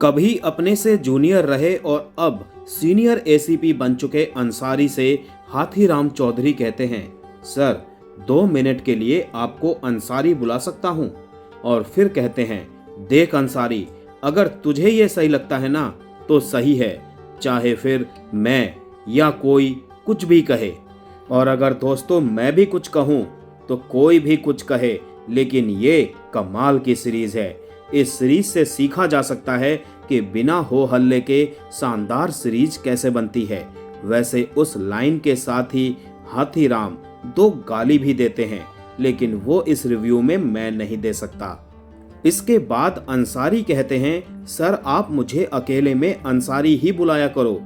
कभी अपने से जूनियर रहे और अब सीनियर एसीपी बन चुके अंसारी से हाथीराम चौधरी कहते हैं, सर 2 मिनट के लिए आपको अंसारी बुला सकता हूं? और फिर कहते हैं, देख अंसारी, अगर तुझे ये सही लगता है ना तो सही है, चाहे फिर मैं या कोई कुछ भी कहे। और अगर दोस्तों मैं भी कुछ कहूं तो कोई भी कुछ कहे, लेकिन ये कमाल की सीरीज है। इस सीरीज से सीखा जा सकता है कि बिना हो हल्ले के शानदार सीरीज कैसे बनती है। वैसे उस लाइन के साथ ही हाथीराम 2 गाली भी देते हैं, लेकिन वो इस रिव्यू में मैं नहीं दे सकता। इसके बाद अंसारी कहते हैं, सर आप मुझे अकेले में अंसारी ही बुलाया करो,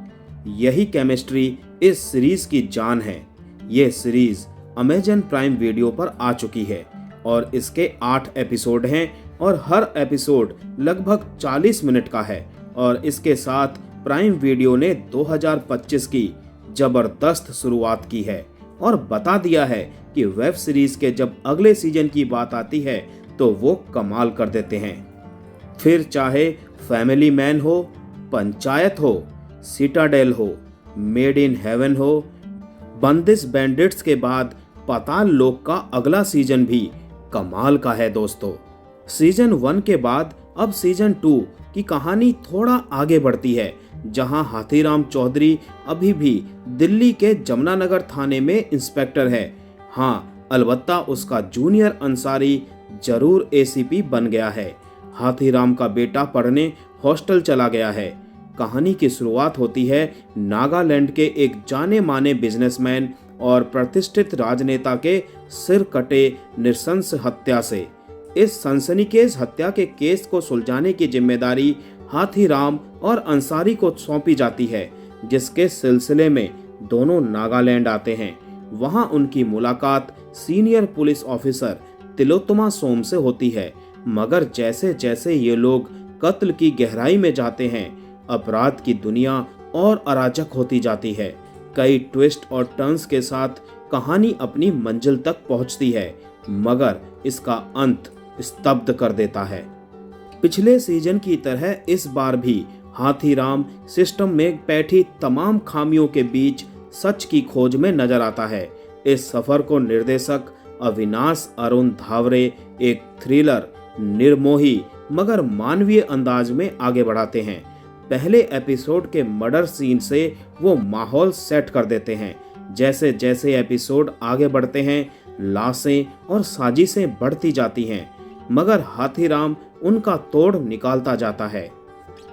यही केमिस्ट्री इस सीरीज की जान है। ये सीरीज अमेजन प्राइम वीडियो पर आ चुकी है और इसके 8 एपिसोड हैं और हर एपिसोड लगभग 40 मिनट का है। और इसके साथ प्राइम वीडियो ने 2025 की जबरदस्त शुरुआत की है और बता दिया है कि वेब सीरीज के जब अगले सीजन की बात आती है तो वो कमाल कर देते हैं। फिर चाहे फैमिली मैन हो, पंचायत हो, सिटाडेल हो, मेड इन हेवन हो, बंदिश बैंडिट्स के बाद पाताल लोक का अगला सीजन भी कमाल का है दोस्तों। सीजन 1 के बाद अब सीजन 2 की कहानी थोड़ा आगे बढ़ती है, जहां हाथीराम चौधरी अभी भी दिल्ली के जमुनानगर थाने में इंस्पेक्टर है। हाँ, अलबत्ता उसका जूनियर अंसारी जरूर एसीपी बन गया है। हाथीराम का बेटा पढ़ने हॉस्टल चला गया है। कहानी की शुरुआत होती है नागालैंड के एक जाने माने बिजनेसमैन और प्रतिष्ठित राजनेता के सिर कटे नृशंस हत्या से। इस सनसनीखेज हत्या के केस को सुलझाने की जिम्मेदारी हाथीराम और अंसारी को सौंपी जाती है, जिसके सिलसिले में दोनों नागालैंड आते हैं। वहां उनकी मुलाकात सीनियर पुलिस ऑफिसर तिलोत्तमा सोम से होती है, मगर जैसे जैसे ये लोग कत्ल की गहराई में जाते हैं, अपराध की दुनिया और अराजक होती जाती है। कई ट्विस्ट और टर्न्स के साथ कहानी अपनी मंजिल तक पहुंचती है, मगर इसका अंत स्तब्ध कर देता है। पिछले सीजन की तरह इस बार भी हाथीराम सिस्टम में बैठी तमाम खामियों के बीच सच की खोज में नजर आता है। इस सफर को निर्देशक अविनाश अरुण धावरे एक थ्रिलर, निर्मोही मगर मानवीय अंदाज में आगे बढ़ाते हैं। पहले एपिसोड के मर्डर सीन से वो माहौल सेट कर देते हैं। जैसे जैसे एपिसोड आगे बढ़ते हैं, लाशें और साजिशें बढ़ती जाती हैं, मगर हाथीराम उनका तोड़ निकालता जाता है।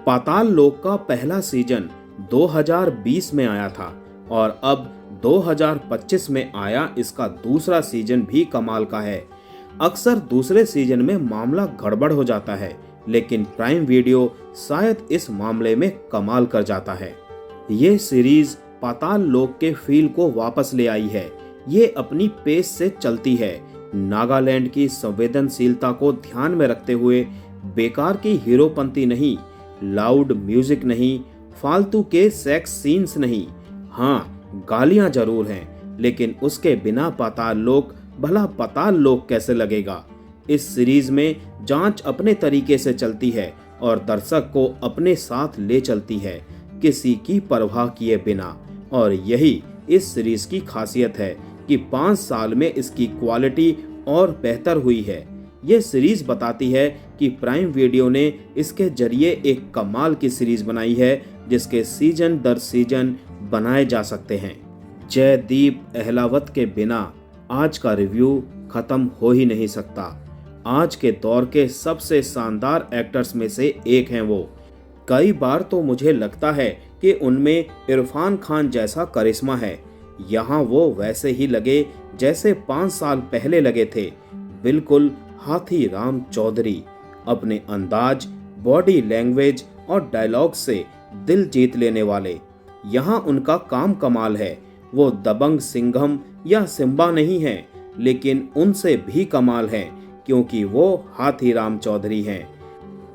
पाताल लोक का पहला सीजन 2020 में आया था और अब 2025 में आया इसका दूसरा सीजन भी कमाल का है। अक्सर दूसरे सीजन में मामला गड़बड़ हो जाता है, लेकिन प्राइम वीडियो शायद इस मामले में कमाल कर जाता है। ये सीरीज पाताल लोक के फील को वापस ले आई है। ये अपनी पेस से चलती है, नागालैंड की संवेदनशीलता को ध्यान में रखते हुए। बेकार की हीरोपंती नहीं, लाउड म्यूजिक नहीं, फालतू के सेक्स सीन्स नहीं। हाँ, गालियां जरूर हैं, लेकिन उसके बिना पाताल लोक भला पाताल लोक कैसे लगेगा। इस सीरीज में जांच अपने तरीके से चलती है और दर्शक को अपने साथ ले चलती है, किसी की परवाह किए बिना। और यही इस सीरीज की खासियत है कि 5 साल में इसकी क्वालिटी और बेहतर हुई है। ये सीरीज बताती है कि प्राइम वीडियो ने इसके जरिए एक कमाल की सीरीज बनाई है, जिसके सीजन दर सीजन बनाए जा सकते हैं। जयदीप अहलावत के बिना आज का रिव्यू खत्म हो ही नहीं सकता। आज के दौर के सबसे शानदार एक्टर्स में से एक हैं वो। कई बार तो मुझे लगता है कि उनमें इरफान खान जैसा करिश्मा है। यहाँ वो वैसे ही लगे जैसे 5 साल पहले लगे थे। बिल्कुल हाथीराम चौधरी अपने अंदाज, बॉडी लैंग्वेज और डायलॉग से दिल जीत लेने वाले। यहाँ उनका काम कमाल है। वो दबंग सिंघम या सिम्बा नहीं हैं, लेकिन उनसे भी कमाल है, क्योंकि वो हाथीराम चौधरी हैं।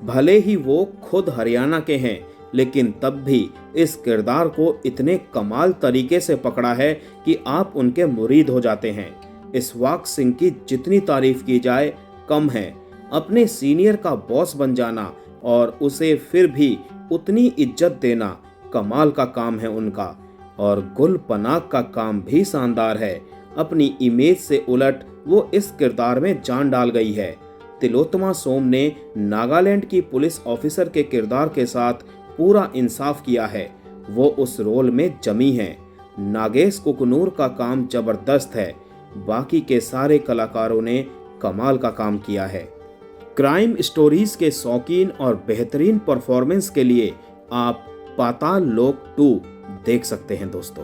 भले ही वो खुद हरियाणा के हैं, लेकिन तब भी इस किरदार को इतने कमाल तरीके से पकड़ा है कि आप उनके मुरीद हो जाते हैं। इस्वाक सिंह की जितनी तारीफ की जाए कम है। अपने सीनियर का बॉस बन जाना और उसे फिर भी उतनी इज्जत देना कमाल का काम है उनका। और गुल पनाग का काम भी शानदार है। अपनी इमेज से उलट वो इस किरदार में जान डाल गई है। तिलोत्तमा सोम ने नागालैंड की पुलिस ऑफिसर के किरदार के साथ पूरा इंसाफ किया है। वो उस रोल में जमी है। नागेश कुकनूर का काम जबरदस्त है। बाकी के सारे कलाकारों ने कमाल का काम किया है। क्राइम स्टोरीज के शौकीन और बेहतरीन परफॉर्मेंस के लिए आप पाताल लोक 2 देख सकते हैं दोस्तों।